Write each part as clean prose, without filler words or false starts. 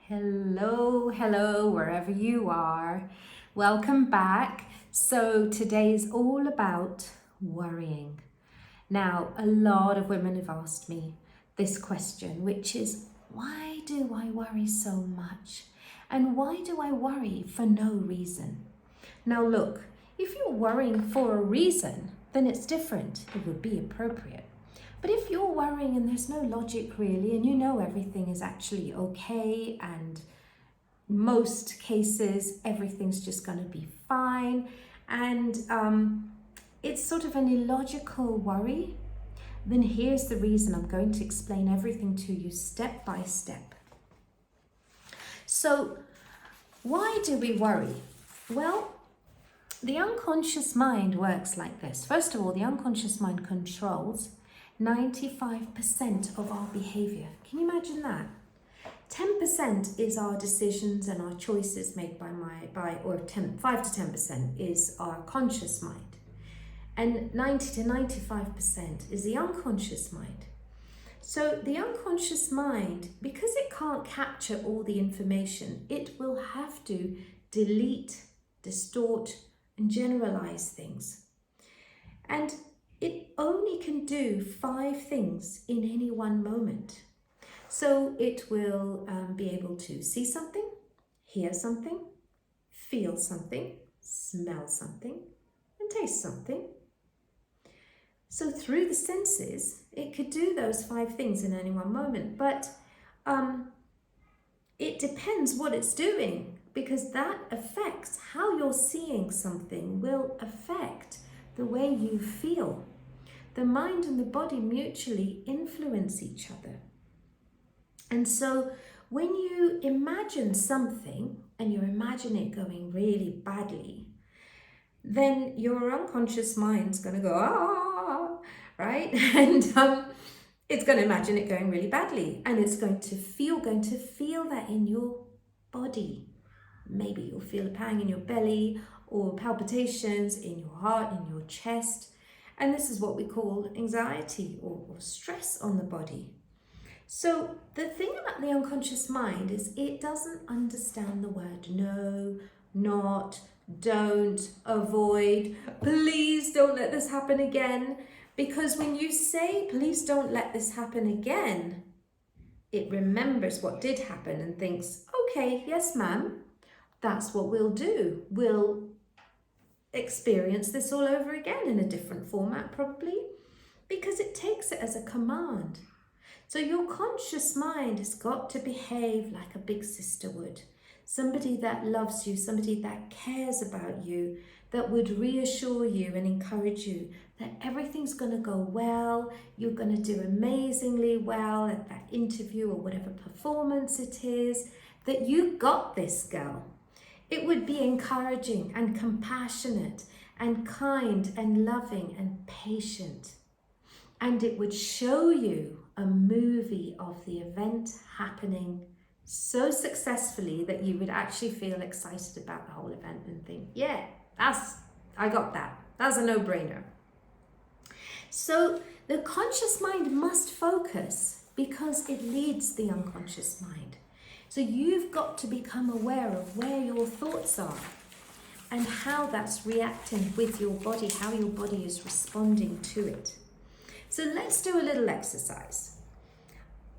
Hello, wherever you are. Welcome back. So today's all about worrying. Now, a lot of women have asked me this question, which is, why do I worry so much? And why do I worry for no reason? Now look, if you're worrying for a reason, then it's different. It would be appropriate. But if you're worrying and there's no logic really, and you know everything is actually okay, and most cases everything's just going to be fine, and it's sort of an illogical worry, then here's the reason. I'm going to explain everything to you step by step. So, why do we worry? Well, the unconscious mind works like this. First of all, the unconscious mind controls 95% of our behavior. Can you imagine that? 10% is our decisions and our choices made by 5 to 10% is our conscious mind. And 90 to 95% is the unconscious mind. So the unconscious mind, because it can't capture all the information, it will have to delete, distort, and generalize things. And it only can do 5 things in any one moment. So it will be able to see something, hear something, feel something, smell something, and taste something. So through the senses, it could do those 5 things in any one moment, but it depends what it's doing, because that affects how you're seeing something, will affect the way you feel. The mind and the body mutually influence each other. And so when you imagine something and you imagine it going really badly, then your unconscious mind's going to go, right? And it's going to imagine it going really badly, and it's going to feel that in your body. Maybe you'll feel a pang in your belly or palpitations in your heart, in your chest. And this is what we call anxiety or stress on the body. So the thing about the unconscious mind is it doesn't understand the word no, not, don't, avoid, please don't let this happen again. Because when you say, please don't let this happen again, it remembers what did happen and thinks, okay, yes, ma'am, that's what we'll do. We'll experience this all over again in a different format, probably, because it takes it as a command. So your conscious mind has got to behave like a big sister would. Somebody that loves you, somebody that cares about you, that would reassure you and encourage you that everything's going to go well, you're going to do amazingly well at that interview or whatever performance it is, that you got this, girl. It would be encouraging and compassionate and kind and loving and patient. And it would show you a movie of the event happening so successfully that you would actually feel excited about the whole event and think, yeah, I got that. That's a no-brainer. So the conscious mind must focus because it leads the unconscious mind. So you've got to become aware of where your thoughts are and how that's reacting with your body, how your body is responding to it. So let's do a little exercise.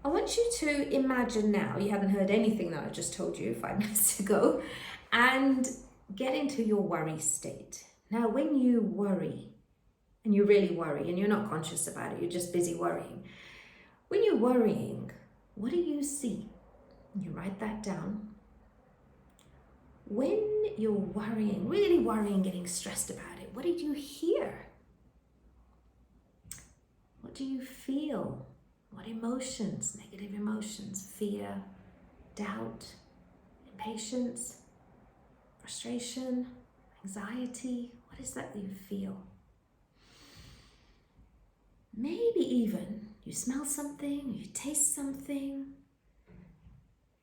I want you to imagine now, you haven't heard anything that I just told you 5 minutes ago, and get into your worry state. Now, when you worry, and you really worry, and you're not conscious about it, you're just busy worrying. When you're worrying, what do you see? You write that down. When you're worrying, really worrying, getting stressed about it, what did you hear? What do you feel? What emotions, negative emotions, fear, doubt, impatience, frustration, anxiety? What is that you feel? Maybe even you smell something, you taste something.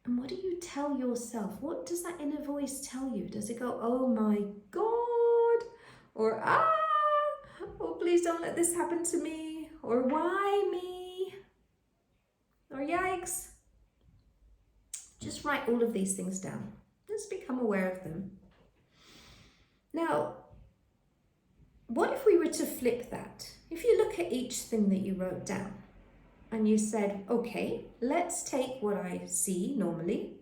And what do you tell yourself? What does that inner voice tell you? Does it go, oh my God? Or oh, please don't let this happen to me? Or why me? Or yikes? just write all of these things down. Let's become aware of them. Now, what if we were to flip that? If you look at each thing that you wrote down and you said, okay, let's take what I see normally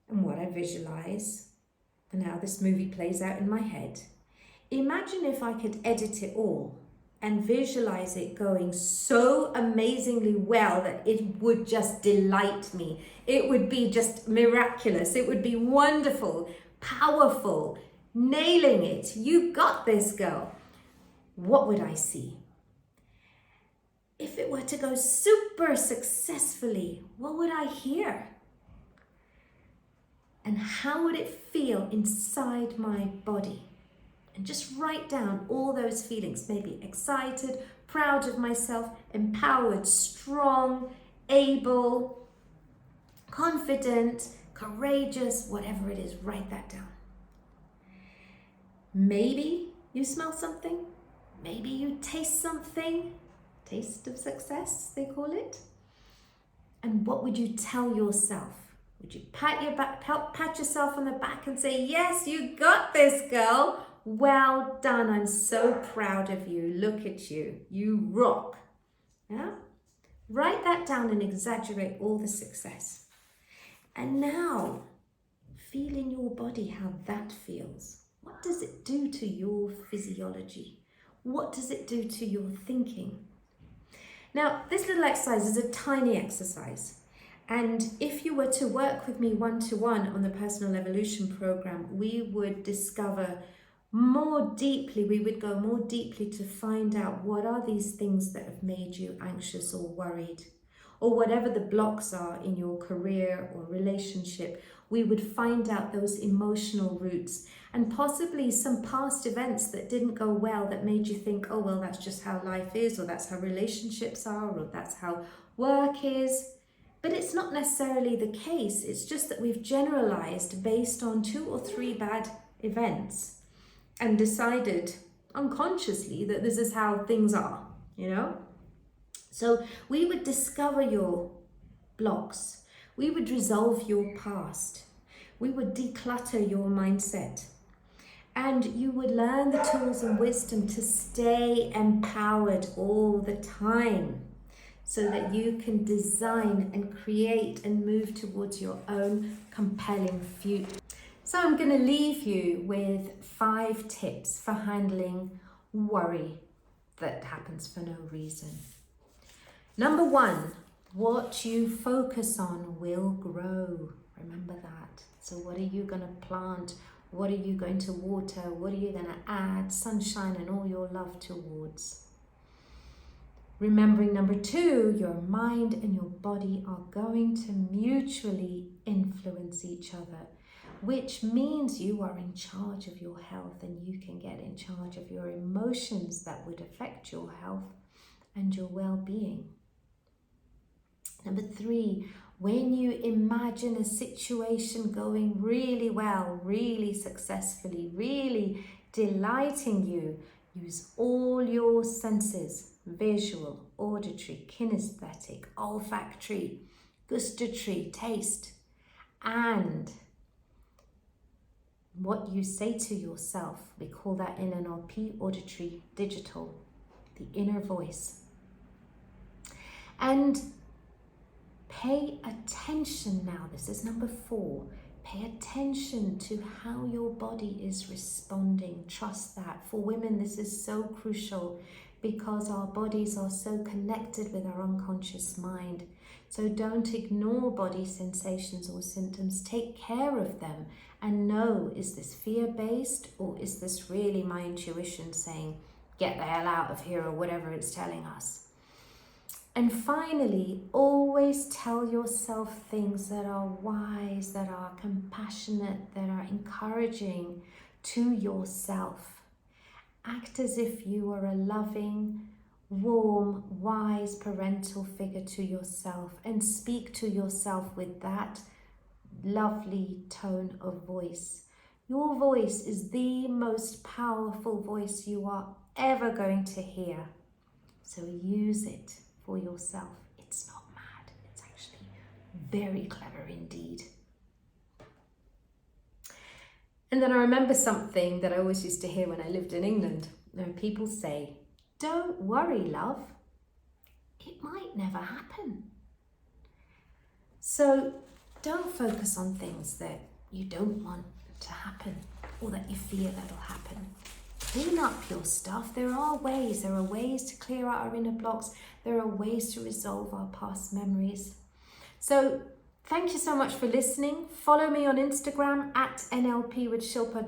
and what I visualize and how this movie plays out in my head. Imagine if I could edit it all and visualize it going so amazingly well that it would just delight me. It would be just miraculous. It would be wonderful, powerful, nailing it. You got this, girl. What would I see? If it were to go super successfully, what would I hear? And how would it feel inside my body? And just write down all those feelings, maybe excited, proud of myself, empowered, strong, able, confident, courageous, whatever it is, write that down. Maybe you smell something, maybe you taste something, taste of success, they call it. And what would you tell yourself? Would you pat yourself on the back and say, yes, you got this, girl. Well done. I'm so proud of you. Look at you. You rock. Yeah? Write that down and exaggerate all the success. And now, feel in your body how that feels. What does it do to your physiology? What does it do to your thinking? Now, this little exercise is a tiny exercise. And if you were to work with me one-to-one on the Personal Evolution Program, we would discover more deeply, we would go more deeply to find out what are these things that have made you anxious or worried, or whatever the blocks are in your career or relationship. We would find out those emotional roots and possibly some past events that didn't go well that made you think, oh, well, that's just how life is, or that's how relationships are, or that's how work is. But it's not necessarily the case. It's just that we've generalized based on 2 or 3 bad events and decided unconsciously that this is how things are, you know? So we would discover your blocks. We would resolve your past. We would declutter your mindset. And you would learn the tools and wisdom to stay empowered all the time, so that you can design and create and move towards your own compelling future. So I'm going to leave you with 5 tips for handling worry that happens for no reason. Number 1, what you focus on will grow. Remember that. So what are you going to plant? What are you going to water? What are you going to add sunshine and all your love towards? Remembering number 2, your mind and your body are going to mutually influence each other, which means you are in charge of your health and you can get in charge of your emotions that would affect your health and your well-being. Number 3, when you imagine a situation going really well, really successfully, really delighting you, use all your senses. Visual, auditory, kinaesthetic, olfactory, gustatory, taste, and what you say to yourself. We call that in NLP auditory digital, the inner voice. And pay attention now. This is number 4. Pay attention to how your body is responding. Trust that. For women, this is so crucial, because our bodies are so connected with our unconscious mind. So don't ignore body sensations or symptoms. Take care of them and know, is this fear-based or is this really my intuition saying, get the hell out of here, or whatever it's telling us. And finally, always tell yourself things that are wise, that are compassionate, that are encouraging to yourself. Act as if you are a loving, warm, wise parental figure to yourself, and speak to yourself with that lovely tone of voice. Your voice is the most powerful voice you are ever going to hear. So use it for yourself. It's not mad. It's actually very clever indeed. And then I remember something that I always used to hear when I lived in England. People say, don't worry, love, it might never happen. So don't focus on things that you don't want to happen or that you fear that'll happen. Clean up your stuff. There are ways to clear out our inner blocks. There are ways to resolve our past memories. So thank you so much for listening. Follow me on Instagram at NLP with Shilpa.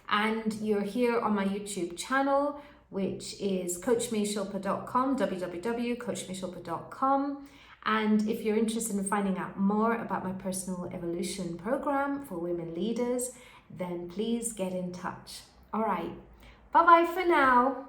And you're here on my YouTube channel, which is coachmeshilpa.com, www.coachmeshilpa.com. And if you're interested in finding out more about my personal evolution program for women leaders, then please get in touch. All right. Bye-bye for now.